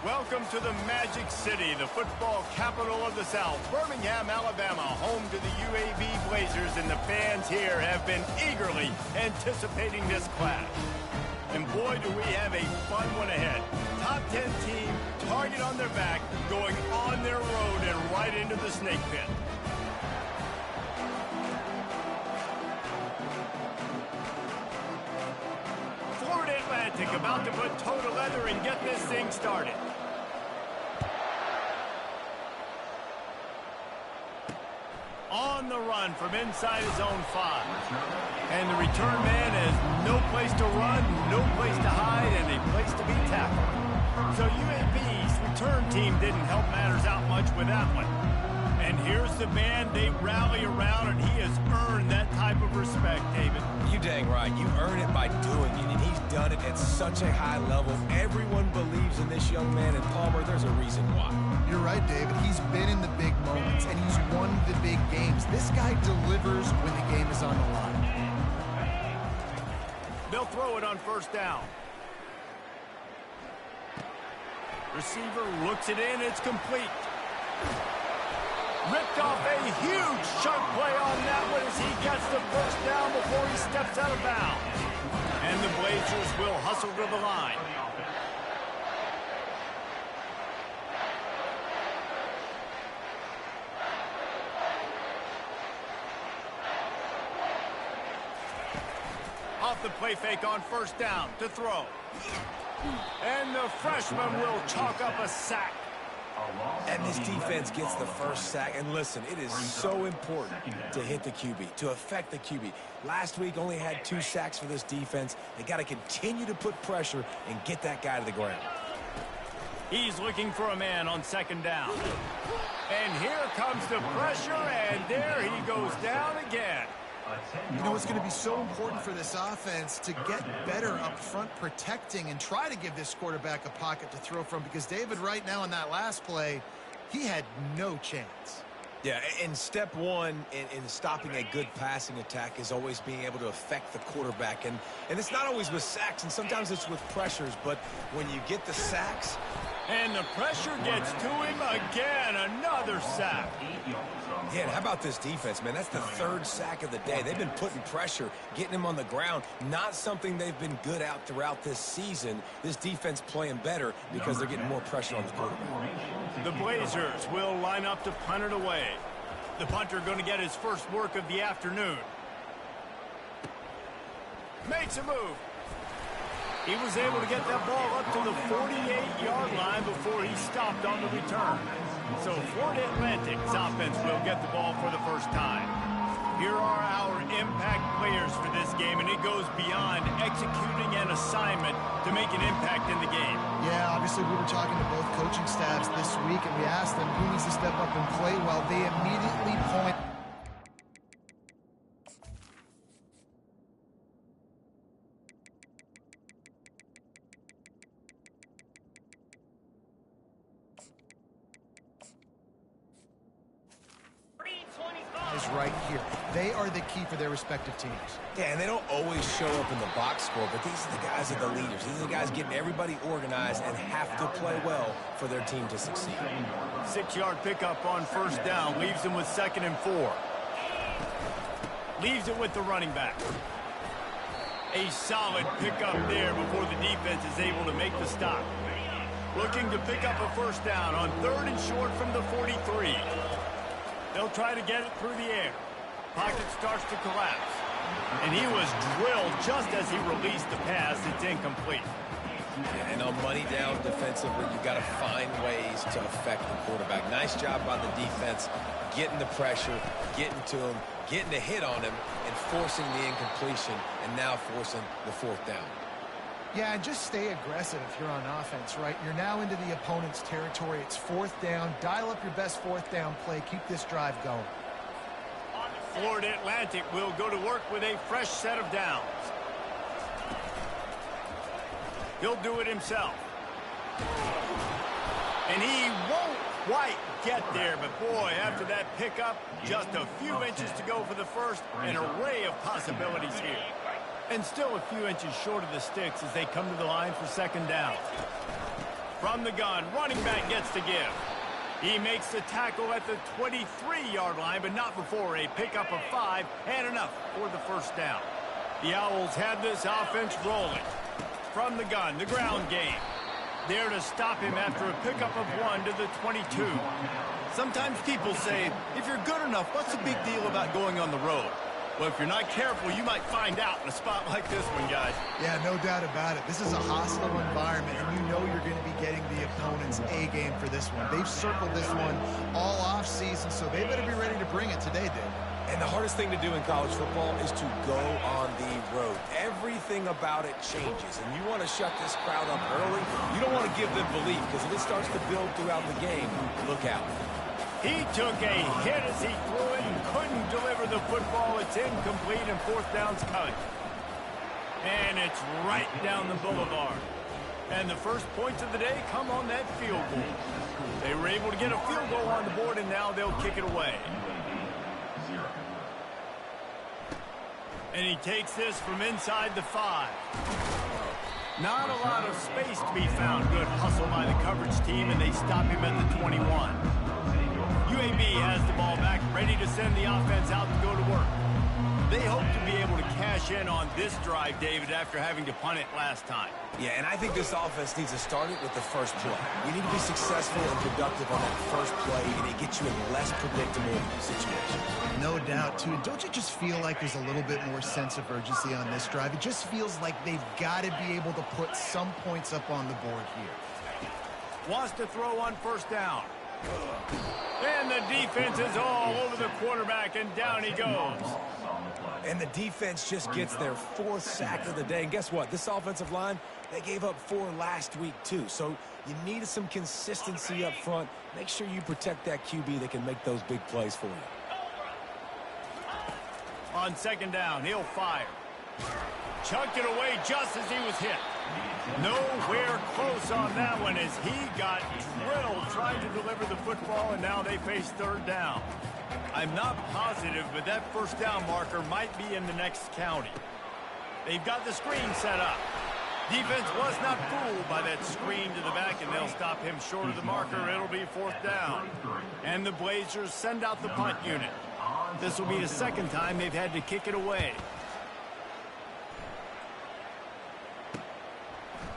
Welcome to the Magic City, the football capital of the South, Birmingham, Alabama, home to the UAB Blazers, and the fans here have been eagerly anticipating this clash. And boy, do we have a fun one ahead. Top 10 team, target on their back, going on their road and right into the snake pit. Florida Atlantic about to put toe to leather and get this thing started. On the run from inside his own 5. And the return man has no place to run, no place to hide, and a place to be tackled. So UAB's return team didn't help matters out much with that one. And here's the man they rally around, and he has earned that type of respect, David. You dang right. You earn it by doing it, and he's done it at such a high level. Everyone believes in this young man, and Palmer, there's a reason why. You're right, David. He's been in the big moments, and he's won the big games. This guy delivers when the game is on the line. They'll throw it on first down. Receiver looks it in. It's complete. Ripped off a huge chunk play on that one as he gets the first down before he steps out of bounds. And the Blazers will hustle to the line. Off the play fake on first down to throw. And the freshman will chalk up a sack. And this defense gets the first sack. And listen, it is so important to hit the QB, to affect the QB. Last week only had 2 sacks for this defense. They got to continue to put pressure and get that guy to the ground. He's looking for a man on second down. And here comes the pressure, and there he goes down again. You know, it's going to be so important for this offense to get better up front protecting and try to give this quarterback a pocket to throw from, because David, right now in that last play, he had no chance. Yeah, and step one in stopping a good passing attack is always being able to affect the quarterback. And it's not always with sacks, and sometimes it's with pressures, but when you get the sacks... And the pressure gets to him again, another sack. Yeah, and how about this defense, man? That's the 3rd sack of the day. They've been putting pressure, getting him on the ground. Not something they've been good at throughout this season. This defense playing better because they're getting more pressure on the quarterback. The Blazers will line up to punt it away. The punter going to get his first work of the afternoon. Makes a move. He was able to get that ball up to the 48-yard line before he stopped on the return. So Florida Atlantic's offense will get the ball for the first time. Here are our impact players for this game, and it goes beyond executing an assignment to make an impact in the game. Yeah, obviously we were talking to both coaching staffs this week, and we asked them who needs to step up and play well. They immediately point... is right here. They are the key for their respective teams. Yeah, and they don't always show up in the box score, but these are the guys that are the leaders. These are the guys getting everybody organized and have to play well for their team to succeed. 6-yard pickup on first down leaves them with 2nd and 4. Leaves it with the running back. A solid pickup there before the defense is able to make the stop. Looking to pick up a first down on 3rd and short from the 43. They'll try to get it through the air. Pocket starts to collapse. And he was drilled just as he released the pass. It's incomplete. And on money down defensively, you've got to find ways to affect the quarterback. Nice job by the defense, getting the pressure, getting to him, getting the hit on him, and forcing the incompletion, and now forcing the 4th down. Yeah, and just stay aggressive if you're on offense, right? You're now into the opponent's territory. It's 4th down. Dial up your best 4th down play. Keep this drive going. Florida Atlantic will go to work with a fresh set of downs. He'll do it himself. And he won't quite get there, but boy, after that pickup, just a few inches to go for the first. An array of possibilities here. And still a few inches short of the sticks as they come to the line for 2nd down. From the gun, running back gets to give. He makes the tackle at the 23-yard line, but not before a pickup of 5 and enough for the first down. The Owls have this offense rolling. From the gun, the ground game. There to stop him after a pickup of 1 to the 22. Sometimes people say, if you're good enough, what's the big deal about going on the road? Well, if you're not careful, you might find out in a spot like this one, guys. Yeah, no doubt about it. This is a hostile environment, and you know you're going to be getting the opponent's A-game for this one. They've circled this one all off-season, so they better be ready to bring it today, Dave. And the hardest thing to do in college football is to go on the road. Everything about it changes, and you want to shut this crowd up early. You don't want to give them belief, because if it starts to build throughout the game, look out. He took a hit as he threw it and couldn't deliver the football. It's incomplete, and fourth down's coming. And it's right down the boulevard. And the first points of the day come on that field goal. They were able to get a field goal on the board, and now they'll kick it away. And he takes this from inside the 5. Not a lot of space to be found. Good hustle by the coverage team, and they stop him at the 21. UAB has the ball back, ready to send the offense out to go to work. They hope to be able to cash in on this drive, David, after having to punt it last time. Yeah, and I think this offense needs to start it with the first play. You need to be successful and productive on that first play, and it gets you in less predictable situations. No doubt, too. Don't you just feel like there's a little bit more sense of urgency on this drive? It just feels like they've got to be able to put some points up on the board here. Wants to throw on first down. And the defense is all over the quarterback, and down he goes. And the defense just gets their 4th sack of the day. And guess what? This offensive line, they gave up 4 last week, too. So you need some consistency up front. Make sure you protect that QB that can make those big plays for you. On second down, he'll fire. Chucked it away just as he was hit. Nowhere close on that one as he got drilled trying to deliver the football, and now they face third down. I'm not positive, but that first down marker might be in the next county. They've got the screen set up. Defense was not fooled by that screen to the back, and they'll stop him short of the marker. It'll be fourth down. And the Blazers send out the punt unit. This will be the second time they've had to kick it away.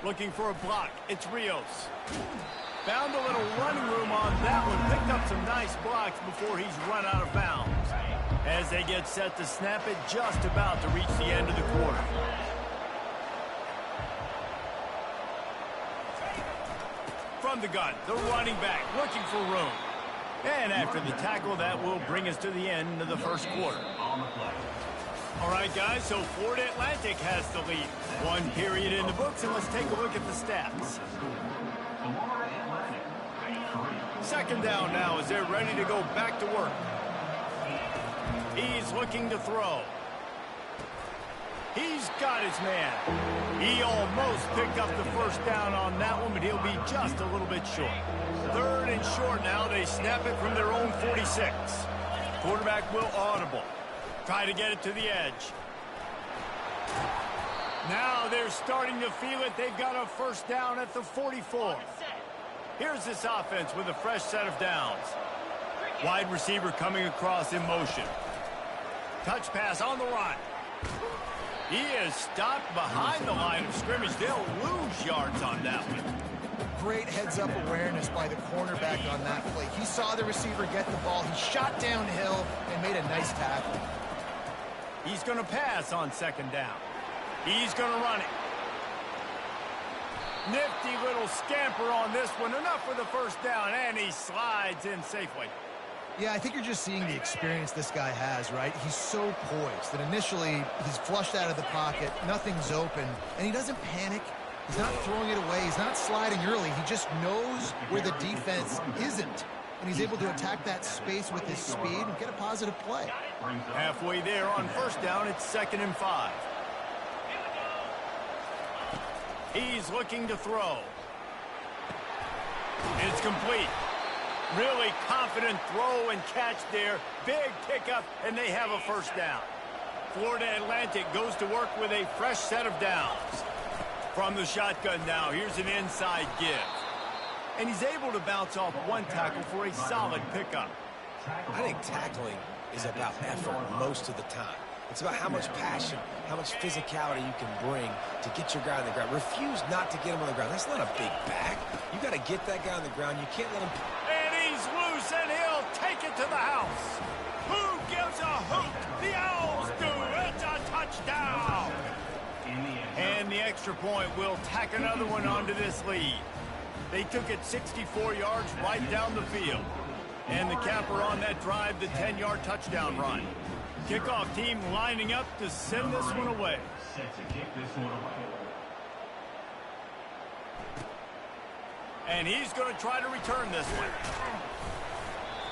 Looking for a block. It's Rios. Found a little running room on that one. Picked up some nice blocks before he's run out of bounds. As they get set to snap it, just about to reach the end of the quarter. From the gun, the running back looking for room. And after the tackle, that will bring us to the end of the first quarter. All right, guys, so Florida Atlantic has the lead. 1 period in the books, and let's take a look at the stats. Second down now as they're ready to go back to work. He's looking to throw. He's got his man. He almost picked up the first down on that one, but he'll be just a little bit short. Third and short now. They snap it from their own 46. Quarterback will audible. Try to get it to the edge. Now they're starting to feel it. They've got a first down at the 44. Here's this offense with a fresh set of downs. Wide receiver coming across in motion. Touch pass on the run. He is stopped behind the line of scrimmage. They'll lose yards on that one. Great heads-up awareness by the cornerback on that play. He saw the receiver get the ball. He shot downhill and made a nice tackle. He's going to pass on second down. He's going to run it. Nifty little scamper on this one. Enough for the first down, and he slides in safely. Yeah, I think you're just seeing the experience this guy has, right? He's so poised that initially he's flushed out of the pocket, nothing's open, and he doesn't panic. He's not throwing it away. He's not sliding early. He just knows where the defense isn't, and he's able to attack that space with his speed and get a positive play. Halfway there on first down, it's 2nd and 5. He's looking to throw. It's complete. Really confident throw and catch there. Big pickup, and they have a first down. Florida Atlantic goes to work with a fresh set of downs. From the shotgun now, here's an inside give. and he's able to bounce off one tackle for a solid pickup. I think tackling is about effort most of the time. It's about how much passion, how much physicality you can bring to get your guy on the ground. Refuse not to get him on the ground. That's not a big back. You got to get that guy on the ground. You can't let him... And he's loose, and he'll take it to the house. Who gives a hoot? The Owls do. It's a touchdown. And the extra point will tack another one onto this lead. They took it 64 yards right down the field. And the capper on that drive, the 10-yard touchdown run. Kickoff team lining up to send this one away. And he's going to try to return this one.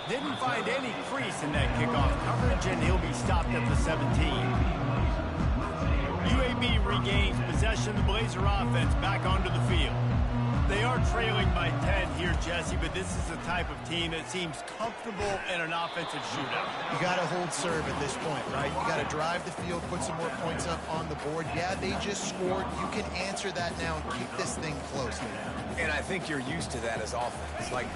Didn't find any crease in that kickoff coverage, and he'll be stopped at the 17. UAB regains possession of the Blazer offense back onto the field. They are trailing by 10 here, Jesse, but this is the type of team that seems comfortable in an offensive shootout. You got to hold serve at this point, right? You got to drive the field, put some more points up on the board. Yeah, they just scored. You can answer that now and keep this thing close. And I think you're used to that as offense. Like,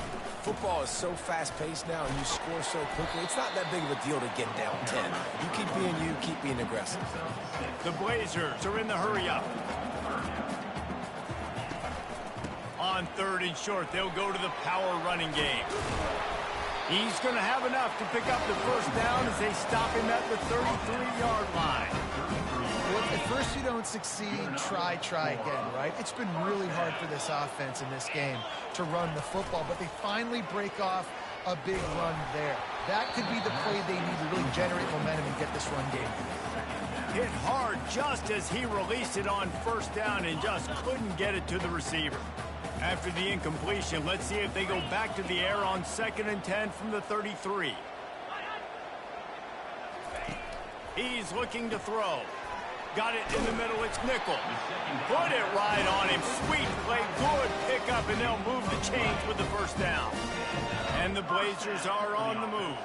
football is so fast-paced now, and you score so quickly. It's not that big of a deal to get down 10. You keep being you, keep being aggressive. The Blazers are in the hurry-up. On 3rd and short, they'll go to the power running game. He's going to have enough to pick up the first down as they stop him at the 33-yard line. Well, if at first you don't succeed, try again, right? It's been really hard for this offense in this game to run the football, but they finally break off a big run there. That could be the play they need to really generate momentum and get this run game. Hit hard just as he released it on first down and just couldn't get it to the receiver. After the incompletion, let's see if they go back to the air on 2nd and 10 from the 33. He's looking to throw. Got it in the middle, it's Nickel. Put it right on him, sweet play, good pickup, and they'll move the chains with the first down. And the Blazers are on the move.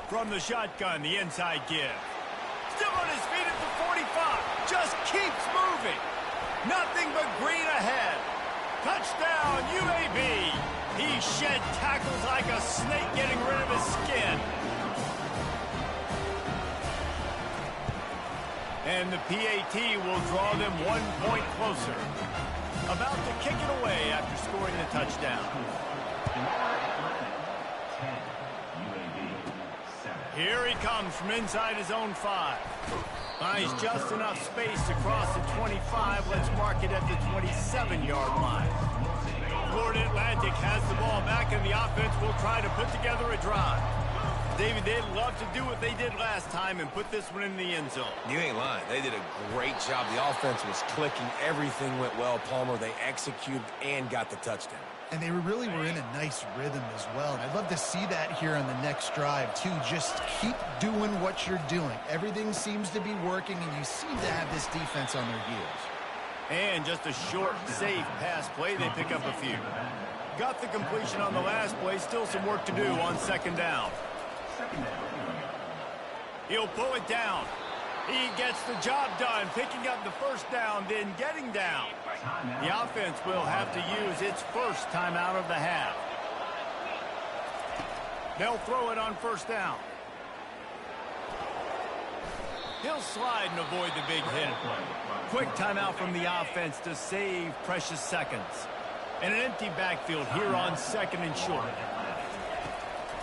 From the shotgun, the inside give. Still on his feet at the 45. Just keeps moving. Nothing but green ahead. Touchdown, UAB. He shed tackles like a snake getting rid of his skin. And the PAT will draw them 1 point closer. About to kick it away after scoring the touchdown. Here he comes from inside his own 5. Finds just enough space to cross the 25. Let's mark it at the 27-yard line. Florida Atlantic has the ball back, and the offense will try to put together a drive. David, they'd love to do what they did last time and put this one in the end zone. You ain't lying. They did a great job. The offense was clicking. Everything went well, Palmer. They executed and got the touchdown. And they really were in a nice rhythm as well. And I'd love to see that here on the next drive, too. Just keep doing what you're doing. Everything seems to be working, and you seem to have this defense on their heels. And just a short, safe pass play. They pick up a few. Got the completion on the last play. Still some work to do on 2nd down. He'll pull it down. He gets the job done, picking up the first down, then getting down. The offense will have to use its first timeout of the half. They'll throw it on 1st down. He'll slide and avoid the big hit. Quick timeout from the offense to save precious seconds. And an empty backfield here on 2nd and short.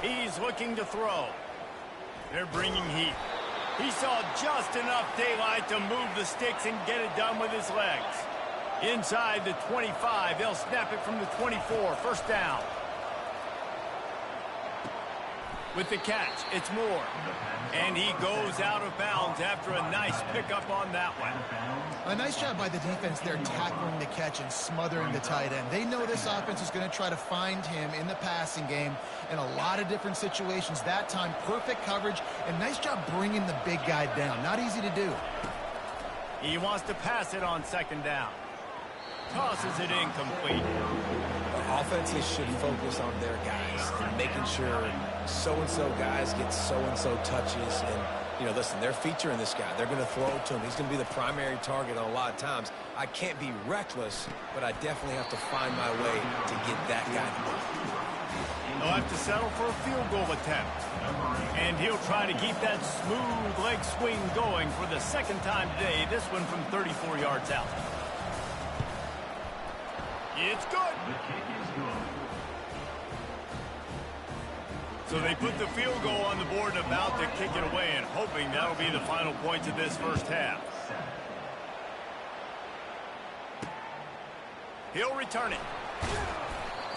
He's looking to throw. They're bringing heat. He saw just enough daylight to move the sticks and get it done with his legs. Inside the 25, they'll snap it from the 24. 1st down. With the catch, it's Moore. And he goes out of bounds after a nice pickup on that one. A nice job by the defense there tackling the catch and smothering the tight end. They know this offense is going to try to find him in the passing game in a lot of different situations. That time, perfect coverage, and nice job bringing the big guy down. Not easy to do. He wants to pass it on 2nd down. Tosses it incomplete. Offenses should focus on their guys and making sure so-and-so guys get so-and-so touches. And, you know, listen, they're featuring this guy. They're going to throw it to him. He's going to be the primary target on a lot of times. I can't be reckless, but I definitely have to find my way to get that guy the ball. He'll have to settle for a field goal attempt. And he'll try to keep that smooth leg swing going for the second time today, this one from 34 yards out. It's good. So they put the field goal on the board and about to kick it away, and hoping that'll be the final points of this first half. He'll return it.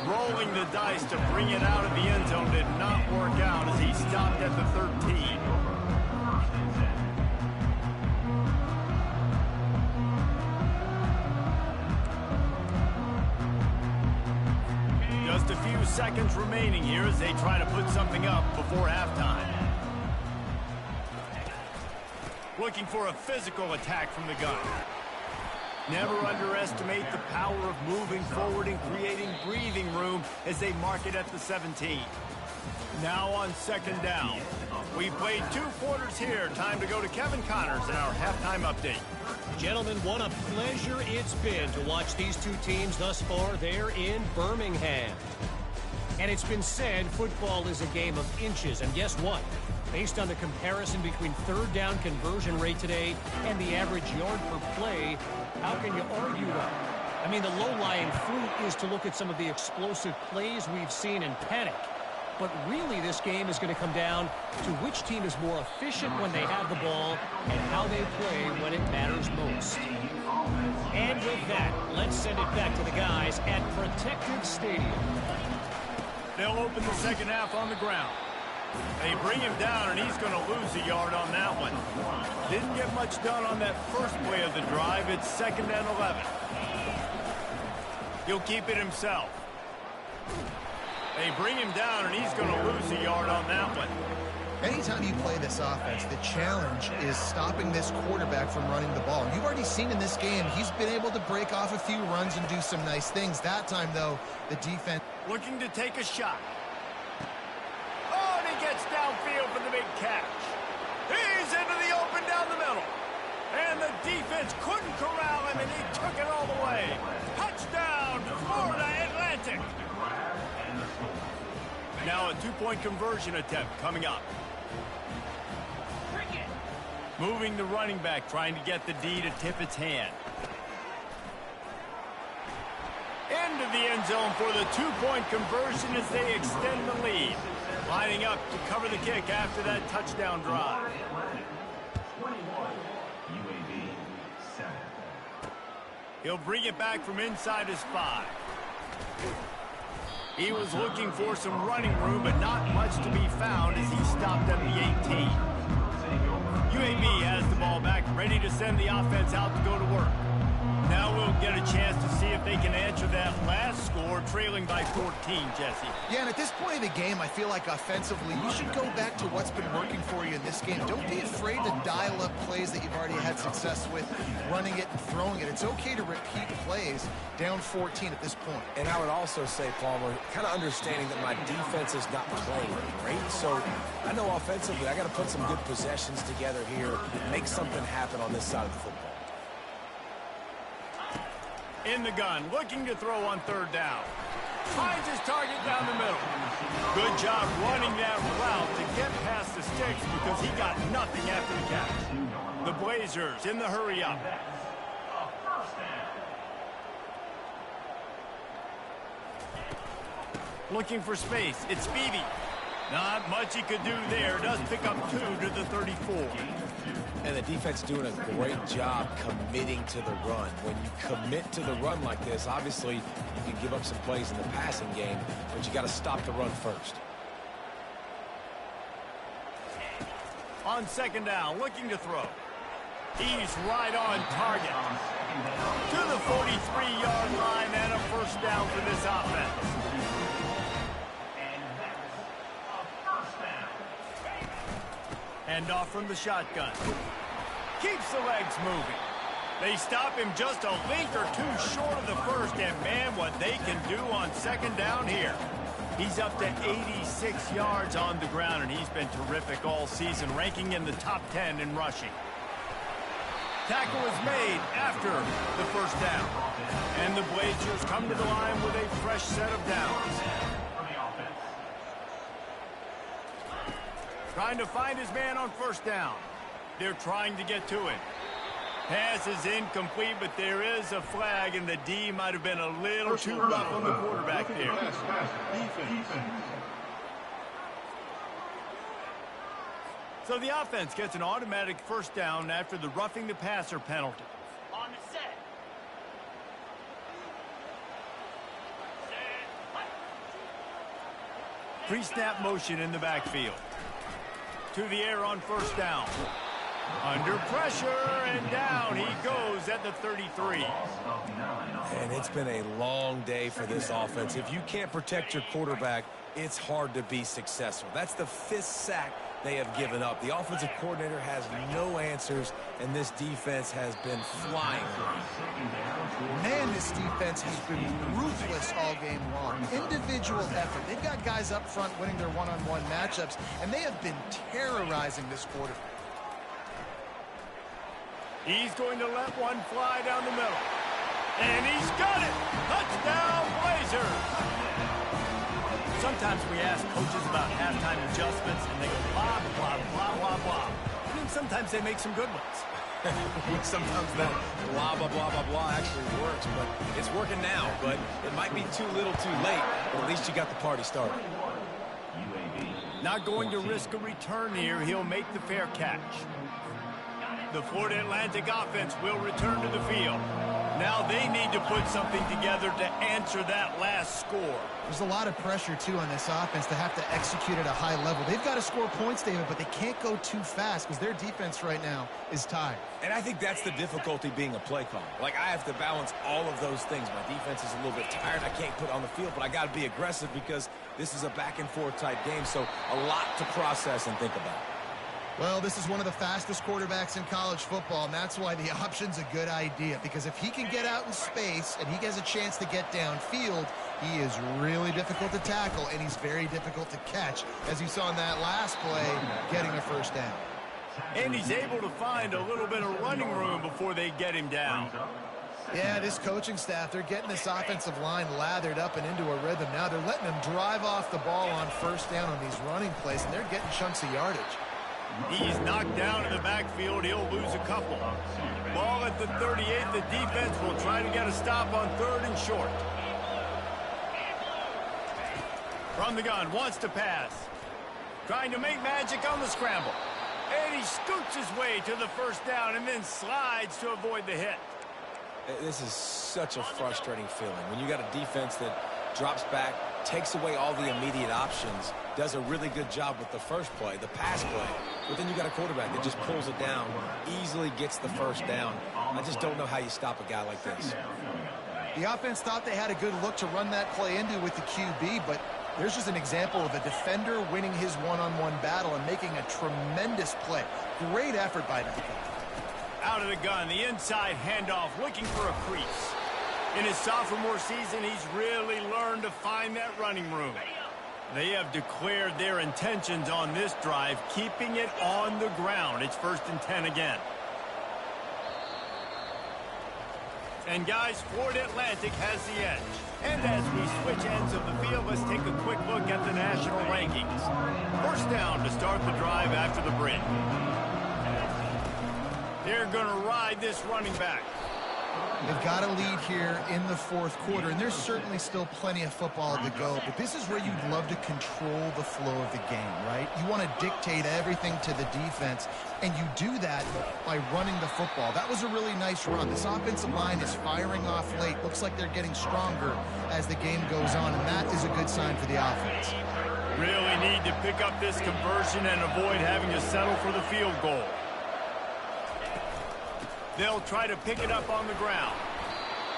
Rolling the dice to bring it out of the end zone did not work out as he stopped at the 13. Just a few seconds remaining here as they try to put something up before halftime. Looking for a physical attack from the gun. Never underestimate the power of moving forward and creating breathing room as they mark it at the 17. Now on second down. We played 2 quarters here. Time to go to Kevin Connors in our halftime update. Gentlemen, what a pleasure it's been to watch these two teams thus far there in Birmingham. And it's been said football is a game of inches. And guess what? Based on the comparison between third down conversion rate today and the average yard per play, how can you argue that? I mean, the low-lying fruit is to look at some of the explosive plays we've seen in panic. But really, this game is going to come down to which team is more efficient when they have the ball and how they play when it matters most. And with that, let's send it back to the guys at Protective Stadium. They'll open the second half on the ground. They bring him down, and he's going to lose a yard on that one. Didn't get much done on that first play of the drive. It's 2nd and 11. He'll keep it himself. They bring him down, and he's going to lose a yard on that one. Anytime you play this offense, the challenge is stopping this quarterback from running the ball. You've already seen in this game, he's been able to break off a few runs and do some nice things. That time, though, the defense looking to take a shot. Oh, and he gets downfield for the big catch. He's into the open down the middle. And the defense couldn't corral him, and he took it all the way. Touchdown, Florida Atlantic. Now a 2-point conversion attempt coming up. Moving the running back, trying to get the D to tip its hand. Into the end zone for the 2-point conversion as they extend the lead. Lining up to cover the kick after that touchdown drive. He'll bring it back from inside his 5. He was looking for some running room, but not much to be found as he stopped at the 18. UAB has the ball back, ready to send the offense out to go to work. Now we'll get a chance to see if they can answer that last score, trailing by 14, Jesse. Yeah, and at this point of the game, I feel like offensively, you should go back to what's been working for you in this game. Don't be afraid to dial up plays that you've already had success with, running it and throwing it. It's okay to repeat plays down 14 at this point. And I would also say, Palmer, kind of understanding that my defense is not playing great. So I know offensively, I got to put some good possessions together here, make something happen on this side of the football. In the gun, looking to throw on 3rd down. Finds his target down the middle. Good job running that route to get past the sticks because he got nothing after the catch. The Blazers in the hurry up. Looking for space. It's Beebe. Not much he could do there. Does pick up 2 to the 34. And the defense doing a great job committing to the run. When you commit to the run like this, obviously you can give up some plays in the passing game, but you got to stop the run first. On 2nd down, looking to throw. He's right on target. To the 43-yard line and a 1st down for this offense. Hand off from the shotgun. Keeps the legs moving. They stop him just a link or 2 short of the 1st, and man, what they can do on 2nd down here. He's up to 86 yards on the ground, and he's been terrific all season, ranking in the top 10 in rushing. Tackle is made after the first down. And the Blazers come to the line with a fresh set of downs. Trying to find his man on first down. They're trying to get to it. Pass is incomplete, but there is a flag, and the D might have been a little too rough on the quarterback there. So the offense gets an automatic first down after the roughing the passer penalty. On the set. Pre-snap motion in the backfield. To the air on first down. Under pressure, and down he goes at the 33. And it's been a long day for this offense. If you can't protect your quarterback, it's hard to be successful. That's the 5th sack they have given up. The offensive coordinator has no answers, and this defense has been flying. Man, this defense has been ruthless all game long. Individual effort. They've got guys up front winning their one-on-one matchups, and they have been terrorizing this quarter. He's going to let one fly down the middle. And he's got it! Touchdown, Blazers! Sometimes we ask coaches about halftime adjustments, and they go blah, blah, blah, blah, blah. And then sometimes they make some good ones. Sometimes that blah, blah, blah, blah, blah actually works, but it's working now. But it might be too little too late, but at least you got the party started. Not going to risk a return here. He'll make the fair catch. The Florida Atlantic offense will return to the field. Now they need to put something together to answer that last score. There's a lot of pressure, too, on this offense to have to execute at a high level. They've got to score points, David, but they can't go too fast because their defense right now is tired. And I think that's the difficulty being a play caller. Like, I have to balance all of those things. My defense is a little bit tired. I can't put on the field, but I got to be aggressive because this is a back-and-forth type game, so a lot to process and think about. Well, this is one of the fastest quarterbacks in college football, and that's why the option's a good idea. Because if he can get out in space and he has a chance to get downfield, he is really difficult to tackle, and he's very difficult to catch, as you saw in that last play, getting a first down. And he's able to find a little bit of running room before they get him down. Yeah, this coaching staff, they're getting this offensive line lathered up and into a rhythm. Now they're letting them drive off the ball on first down on these running plays, and they're getting chunks of yardage. He's knocked down in the backfield. He'll lose a couple. Ball at the 38. The defense will try to get a stop on 3rd and short. From the gun, wants to pass. Trying to make magic on the scramble. And he scoots his way to the first down and then slides to avoid the hit. This is such a frustrating feeling. When you got a defense that drops back, takes away all the immediate options, does a really good job with the first play, the pass play, but then you got a quarterback that just pulls it down, easily gets the first down. I just don't know how you stop a guy like this. The offense thought they had a good look to run that play into with the QB, but there's just an example of a defender winning his one-on-one battle and making a tremendous play. Great effort by that guy. Out of the gun, the inside handoff, looking for a crease. In his sophomore season, he's really learned to find that running room. They have declared their intentions on this drive, keeping it on the ground. It's 1st and 10 again. And guys, Florida Atlantic has the edge. And as we switch ends of the field, let's take a quick look at the national rankings. First down to start the drive after the break. They're going to ride this running back. They've got a lead here in the 4th quarter, and there's certainly still plenty of football to go, but this is where you'd love to control the flow of the game, right? You want to dictate everything to the defense, and you do that by running the football. That was a really nice run. This offensive line is firing off late. Looks like they're getting stronger as the game goes on, and that is a good sign for the offense. Really need to pick up this conversion and avoid having to settle for the field goal. They'll try to pick it up on the ground.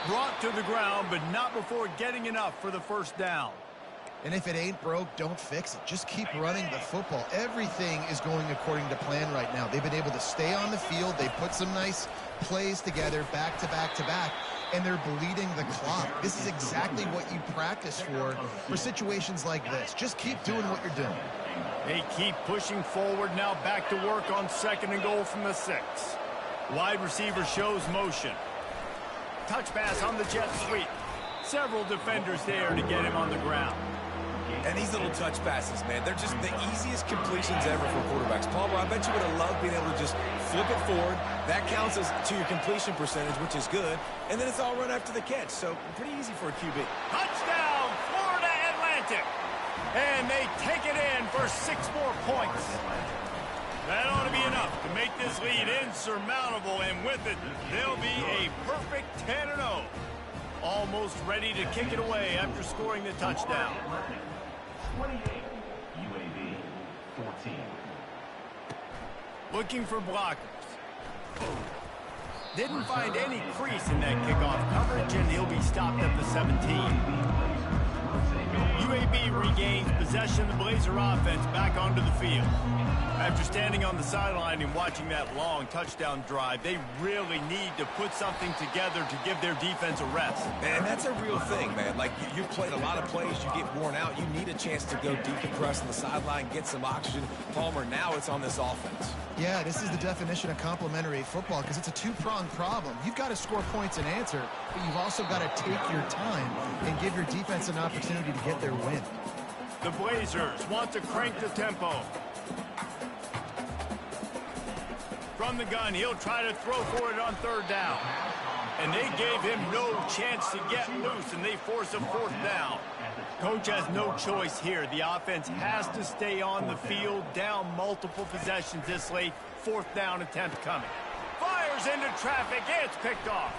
Brought to the ground, but not before getting enough for the first down. And if it ain't broke, don't fix it. Just keep running the football. Everything is going according to plan right now. They've been able to stay on the field. They put some nice plays together back to back to back, and they're bleeding the clock. This is exactly what you practice for situations like this. Just keep doing what you're doing. They keep pushing forward now, back to work on 2nd and goal from the 6. Wide receiver shows motion. Touch pass on the jet sweep. Several defenders there to get him on the ground. And these little touch passes, man, they're just the easiest completions ever for quarterbacks. Palmer, I bet you would have loved being able to just flip it forward. That counts as to your completion percentage, which is good. And then it's all run after the catch, so pretty easy for a QB. Touchdown, Florida Atlantic. And they take it in for 6 more points. That ought to be enough to make this lead insurmountable, and with it, they'll be a perfect 10-0. Almost ready to kick it away after scoring the touchdown. 28, UAB 14. Looking for blockers. Didn't find any crease in that kickoff coverage, and he'll be stopped at the 17. UAB regains possession of the Blazer offense back onto the field. After standing on the sideline and watching that long touchdown drive, they really need to put something together to give their defense a rest. And that's a real thing, man. Like, you've played a lot of plays, you get worn out, you need a chance to go decompress on the sideline, get some oxygen. Palmer, now it's on this offense. Yeah, this is the definition of complementary football because it's a two-pronged problem. You've got to score points and answer, but you've also got to take your time and give your defense an opportunity to get their win. The Blazers want to crank the tempo. From the gun, he'll try to throw for it on 3rd down. And they gave him no chance to get loose, and they force a 4th down. Coach has no choice here. The offense has to stay on the field, down multiple possessions this late. 4th down attempt coming. Fires into traffic. It's picked off.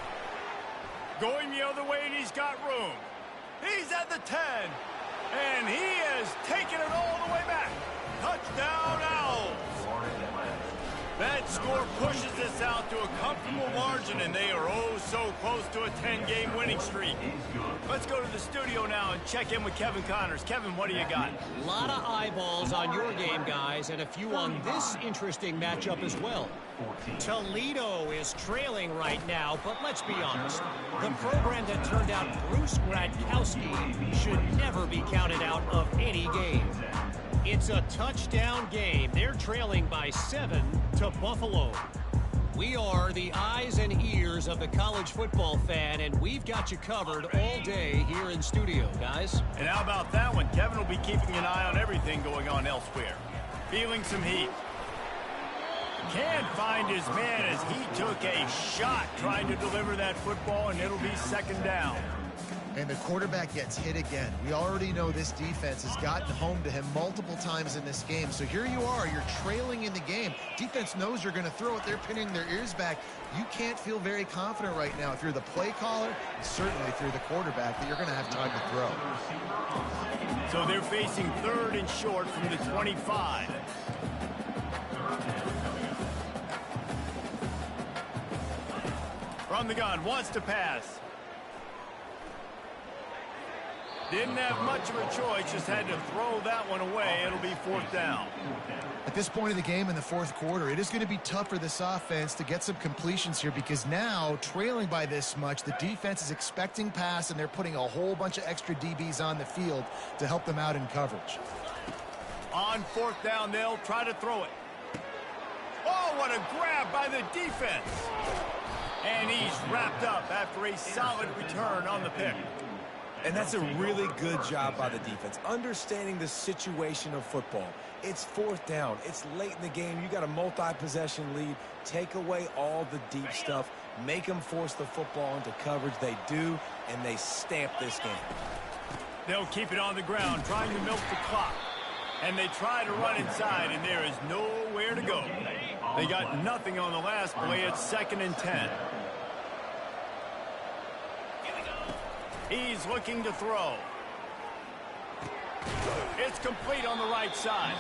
Going the other way, and he's got room. He's at the 10. And he has taken it all the way back. Touchdown, Owls. That score pushes this out to a comfortable margin, and they are oh so close to a 10-game winning streak. Let's go to the studio now and check in with Kevin Connors. Kevin, what do you got? A lot of eyeballs on your game, guys, and a few on this interesting matchup as well. Toledo is trailing right now, but let's be honest. The program that turned out Bruce Gradkowski should never be counted out of any game. It's a touchdown game. They're trailing by 7 to Buffalo. We are the eyes and ears of the college football fan, and we've got you covered all day here in studio, guys. And how about that one? Kevin will be keeping an eye on everything going on elsewhere. Feeling some heat. Can't find his man as he took a shot trying to deliver that football, and it'll be 2nd down. And the quarterback gets hit again. We already know this defense has gotten home to him multiple times in this game. So here you are, you're trailing in the game. Defense knows you're going to throw it. They're pinning their ears back. You can't feel very confident right now if you're the play caller, and certainly if you're the quarterback, that you're going to have time to throw. So they're facing 3rd and short from the 25. From the gun, wants to pass. Didn't have much of a choice, just had to throw that one away. It'll be 4th down. At this point of the game in the 4th quarter, it is going to be tough for this offense to get some completions here because now, trailing by this much, the defense is expecting pass, and they're putting a whole bunch of extra DBs on the field to help them out in coverage. On 4th down, they'll try to throw it. Oh, what a grab by the defense. And he's wrapped up after a solid return on the pick. And that's a really good job by the defense, understanding the situation of football. It's 4th down. It's late in the game. You got a multi-possession lead. Take away all the deep stuff. Make them force the football into coverage. They do, and they stamp this game. They'll keep it on the ground, trying to milk the clock. And they try to run inside, and there is nowhere to go. They got nothing on the last play. It's 2nd and 10. He's looking to throw. It's complete on the right side.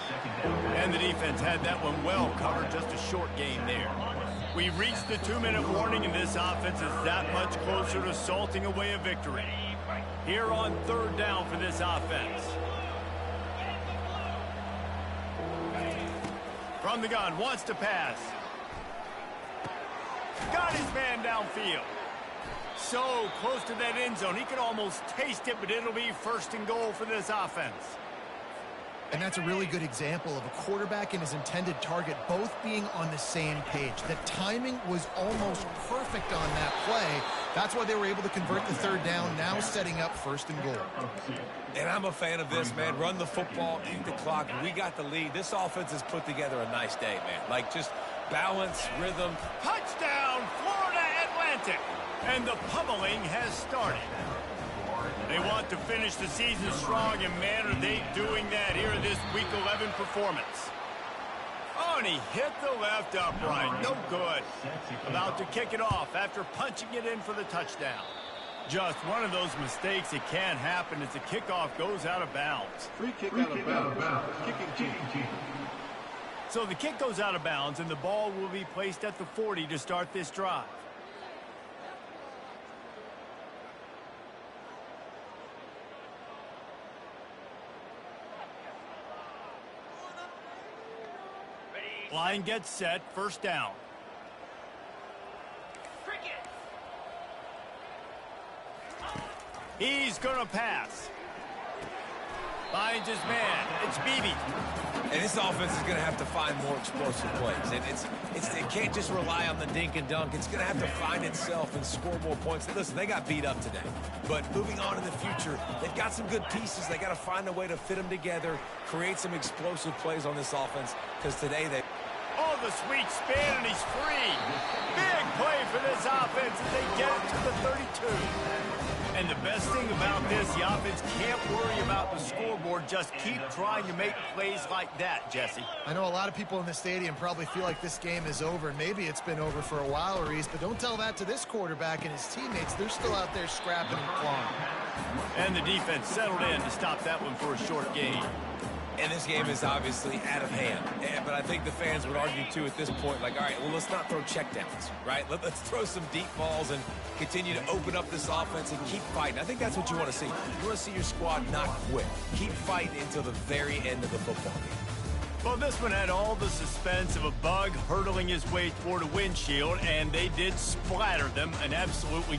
And the defense had that one well covered, just a short gain there. We reached the 2-minute warning, and this offense is that much closer to salting away a victory. Here on 3rd down for this offense. From the gun, wants to pass. Got his man downfield. So close to that end zone. He could almost taste it, but it'll be 1st and goal for this offense. And that's a really good example of a quarterback and his intended target both being on the same page. The timing was almost perfect on that play. That's why they were able to convert the third down, now setting up 1st and goal. And I'm a fan of this, man. Run the football, eat the clock. We got the lead. This offense has put together a nice day, man. Like, just balance, rhythm. Touchdown, Florida Atlantic. And the pummeling has started. They want to finish the season strong, and man, are they doing that here in this Week 11 performance. Oh, and he hit the left upright. No good. About to kick it off after punching it in for the touchdown. Just one of those mistakes that can happen as the kickoff goes out of bounds. Free kick out of bounds. Kicking team. So the kick goes out of bounds, and the ball will be placed at the 40 to start this drive. Line gets set, 1st down. He's going to pass. Finds his man. It's Beebe. And this offense is going to have to find more explosive plays. And it can't just rely on the dink and dunk. It's going to have to find itself and score more points. Listen, they got beat up today. But moving on in the future, they've got some good pieces. They got to find a way to fit them together, create some explosive plays on this offense. Because today they... Oh, the sweet spin, and he's free. Big play for this offense as they get it to the 32. And the best thing about this, the offense can't worry about the scoreboard. Just keep trying to make plays like that, Jesse. I know a lot of people in the stadium probably feel like this game is over, and maybe it's been over for a while, Reese, but don't tell that to this quarterback and his teammates. They're still out there scrapping and clawing. And the defense settled in to stop that one for a short gain. And this game is obviously out of hand. But I think the fans would argue, too, at this point, like, all right, well, let's not throw checkdowns, right? Let's throw some deep balls and continue to open up this offense and keep fighting. I think that's what you want to see. You want to see your squad not quit. Keep fighting until the very end of the football game. Well, this one had all the suspense of a bug hurtling his way toward a windshield, and they did splatter them and absolutely